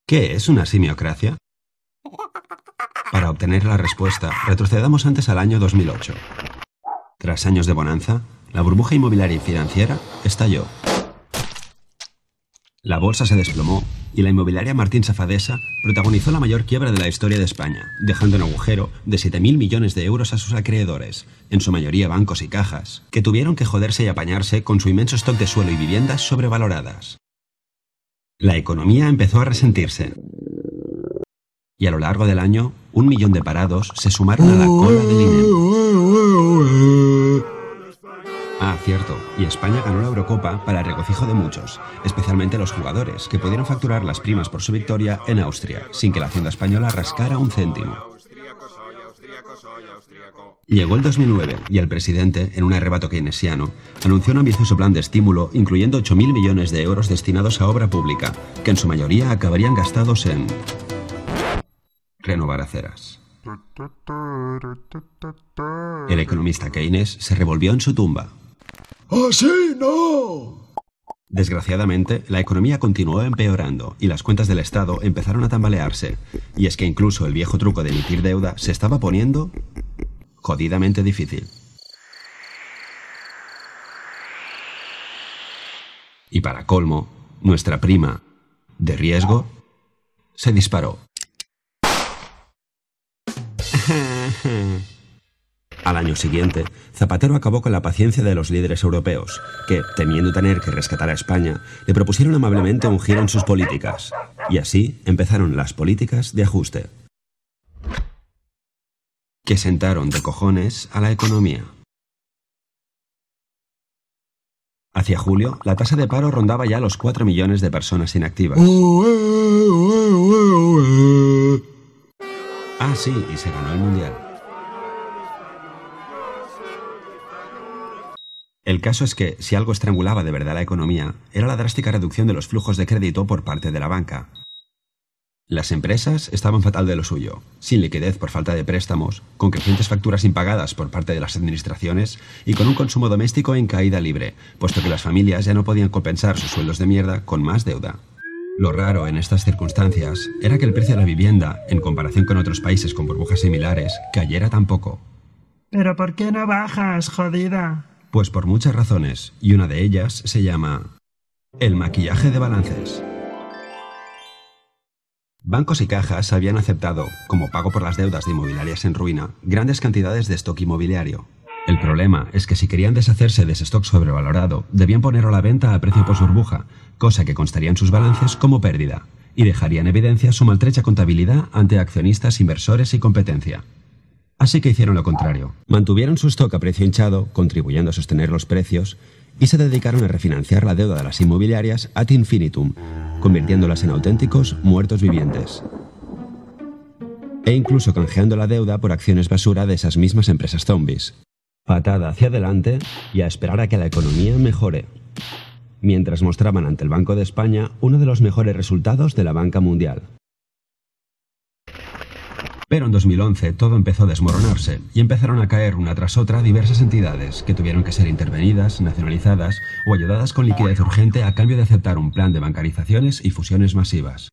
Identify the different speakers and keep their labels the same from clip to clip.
Speaker 1: ¿Qué es una simiocracia? Para obtener la respuesta, retrocedamos antes al año 2008. Tras años de bonanza, la burbuja inmobiliaria y financiera estalló. La bolsa se desplomó y la inmobiliaria Martín Safadesa protagonizó la mayor quiebra de la historia de España, dejando un agujero de 7.000 millones de euros a sus acreedores, en su mayoría bancos y cajas, que tuvieron que joderse y apañarse con su inmenso stock de suelo y viviendas sobrevaloradas. La economía empezó a resentirse. Y a lo largo del año, 1 millón de parados se sumaron a la cola del INEM. Ah, cierto, y España ganó la Eurocopa para el regocijo de muchos, especialmente los jugadores, que pudieron facturar las primas por su victoria en Austria, sin que la Hacienda española rascara un céntimo. Llegó el 2009 y el presidente, en un arrebato keynesiano, anunció un ambicioso plan de estímulo incluyendo 8.000 millones de euros destinados a obra pública, que en su mayoría acabarían gastados en renovar aceras. El economista Keynes se revolvió en su tumba.
Speaker 2: ¡Así no!
Speaker 1: Desgraciadamente, la economía continuó empeorando y las cuentas del Estado empezaron a tambalearse. Y es que incluso el viejo truco de emitir deuda se estaba poniendo jodidamente difícil. Y para colmo, nuestra prima de riesgo se disparó. Al año siguiente, Zapatero acabó con la paciencia de los líderes europeos, que, temiendo tener que rescatar a España, le propusieron amablemente un giro en sus políticas. Y así empezaron las políticas de ajuste, que sentaron de cojones a la economía. Hacia julio, la tasa de paro rondaba ya los 4 millones de personas inactivas. Ah, sí, y se ganó el Mundial. El caso es que, si algo estrangulaba de verdad la economía, era la drástica reducción de los flujos de crédito por parte de la banca. Las empresas estaban fatal de lo suyo, sin liquidez por falta de préstamos, con crecientes facturas impagadas por parte de las administraciones y con un consumo doméstico en caída libre, puesto que las familias ya no podían compensar sus sueldos de mierda con más deuda. Lo raro en estas circunstancias era que el precio de la vivienda, en comparación con otros países con burbujas similares, cayera tan poco.
Speaker 3: ¿Pero por qué no bajas, jodida?
Speaker 1: Pues por muchas razones, y una de ellas se llama el maquillaje de balances. Bancos y cajas habían aceptado, como pago por las deudas de inmobiliarias en ruina, grandes cantidades de stock inmobiliario. El problema es que si querían deshacerse de ese stock sobrevalorado, debían ponerlo a la venta a precio post burbuja, cosa que constaría en sus balances como pérdida, y dejaría en evidencia su maltrecha contabilidad ante accionistas, inversores y competencia. Así que hicieron lo contrario. Mantuvieron su stock a precio hinchado, contribuyendo a sostener los precios, y se dedicaron a refinanciar la deuda de las inmobiliarias ad infinitum, convirtiéndolas en auténticos muertos vivientes. E incluso canjeando la deuda por acciones basura de esas mismas empresas zombies. Patada hacia adelante y a esperar a que la economía mejore. Mientras mostraban ante el Banco de España uno de los mejores resultados de la banca mundial. Pero en 2011 todo empezó a desmoronarse y empezaron a caer una tras otra diversas entidades que tuvieron que ser intervenidas, nacionalizadas o ayudadas con liquidez urgente a cambio de aceptar un plan de bancarizaciones y fusiones masivas.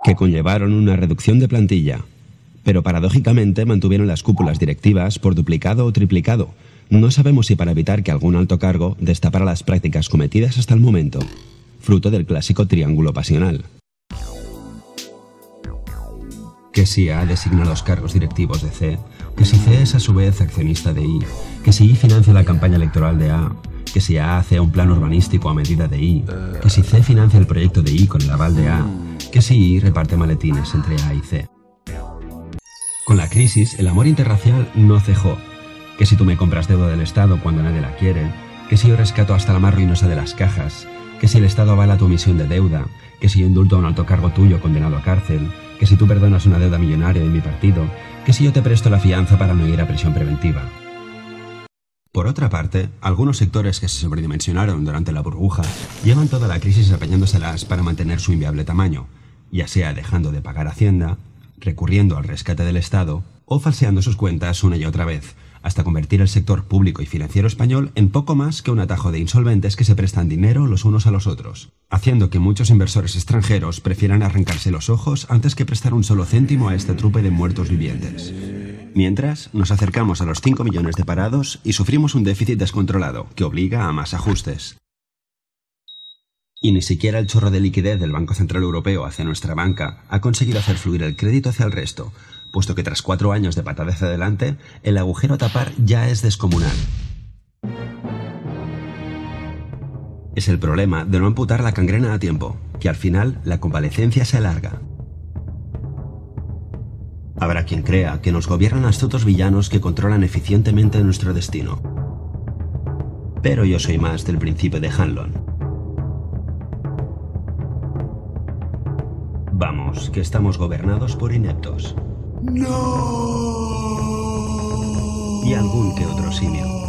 Speaker 1: Que conllevaron una reducción de plantilla, pero paradójicamente mantuvieron las cúpulas directivas por duplicado o triplicado. No sabemos si para evitar que algún alto cargo destapara las prácticas cometidas hasta el momento, fruto del clásico triángulo pasional. Que si A designa los cargos directivos de C, que si C es a su vez accionista de I, que si I financia la campaña electoral de A, que si A hace un plan urbanístico a medida de I, que si C financia el proyecto de I con el aval de A, que si I reparte maletines entre A y C. Con la crisis, el amor interracial no cejó. Que si tú me compras deuda del Estado cuando nadie la quiere, que si yo rescato hasta la más ruinosa de las cajas, que si el Estado avala tu emisión de deuda, que si yo indulto a un alto cargo tuyo condenado a cárcel, que si tú perdonas una deuda millonaria de mi partido, que si yo te presto la fianza para no ir a prisión preventiva. Por otra parte, algunos sectores que se sobredimensionaron durante la burbuja llevan toda la crisis apañándoselas para mantener su inviable tamaño, ya sea dejando de pagar Hacienda, recurriendo al rescate del Estado o falseando sus cuentas una y otra vez, hasta convertir el sector público y financiero español en poco más que un atajo de insolventes que se prestan dinero los unos a los otros, haciendo que muchos inversores extranjeros prefieran arrancarse los ojos antes que prestar un solo céntimo a este trupe de muertos vivientes. Mientras, nos acercamos a los 5 millones de parados y sufrimos un déficit descontrolado que obliga a más ajustes. Y ni siquiera el chorro de liquidez del Banco Central Europeo hacia nuestra banca ha conseguido hacer fluir el crédito hacia el resto, puesto que tras 4 años de patada hacia adelante, el agujero a tapar ya es descomunal. Es el problema de no amputar la gangrena a tiempo, que al final la convalecencia se alarga. Habrá quien crea que nos gobiernan astutos villanos que controlan eficientemente nuestro destino. Pero yo soy más del principio de Hanlon. Vamos, que estamos gobernados por ineptos.
Speaker 2: ¡No!
Speaker 1: Y algún que otro simio.